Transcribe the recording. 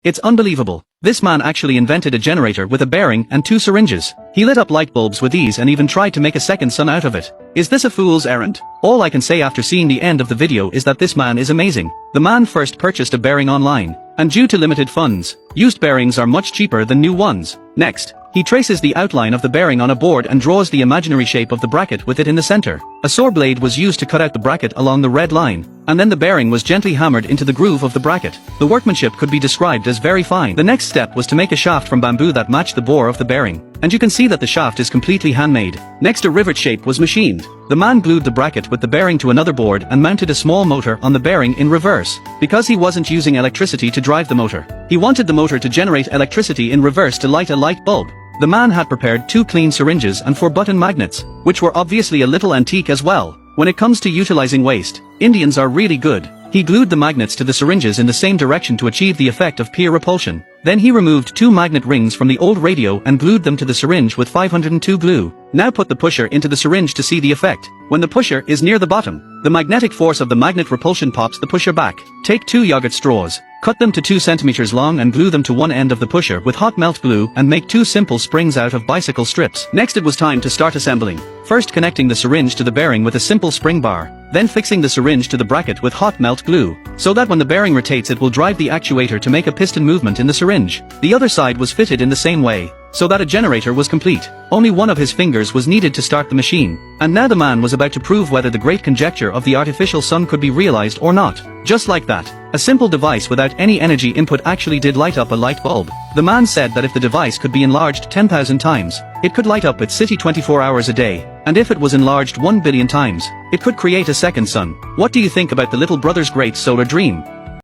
It's unbelievable. This man actually invented a generator with a bearing and 2 syringes. He lit up light bulbs with ease and even tried to make a second sun out of it. Is this a fool's errand? All I can say after seeing the end of the video is that this man is amazing. The man first purchased a bearing online, and due to limited funds, used bearings are much cheaper than new ones. Next, he traces the outline of the bearing on a board and draws the imaginary shape of the bracket with it in the center. A saw blade was used to cut out the bracket along the red line, and then the bearing was gently hammered into the groove of the bracket. The workmanship could be described as very fine. The next step was to make a shaft from bamboo that matched the bore of the bearing, and you can see that the shaft is completely handmade. Next, a rivet shape was machined. The man glued the bracket with the bearing to another board and mounted a small motor on the bearing in reverse. Because he wasn't using electricity to drive the motor, he wanted the motor to generate electricity in reverse to light a light bulb. The man had prepared 2 clean syringes and 4 button magnets, which were obviously a little antique as well. When it comes to utilizing waste, Indians are really good. He glued the magnets to the syringes in the same direction to achieve the effect of peer repulsion. Then he removed 2 magnet rings from the old radio and glued them to the syringe with 502 glue. Now put the pusher into the syringe to see the effect. When the pusher is near the bottom, the magnetic force of the magnet repulsion pops the pusher back. Take 2 yogurt straws, cut them to 2 centimeters long and glue them to one end of the pusher with hot melt glue and make 2 simple springs out of bicycle strips. Next it was time to start assembling. First connecting the syringe to the bearing with a simple spring bar, then fixing the syringe to the bracket with hot melt glue, so that when the bearing rotates it will drive the actuator to make a piston movement in the syringe. The other side was fitted in the same way, so that a generator was complete. Only one of his fingers was needed to start the machine. And now the man was about to prove whether the great conjecture of the artificial sun could be realized or not. Just like that, a simple device without any energy input actually did light up a light bulb. The man said that if the device could be enlarged 10,000 times, it could light up its city 24 hours a day, and if it was enlarged 1 billion times, it could create a second sun. What do you think about the little brother's great solar dream?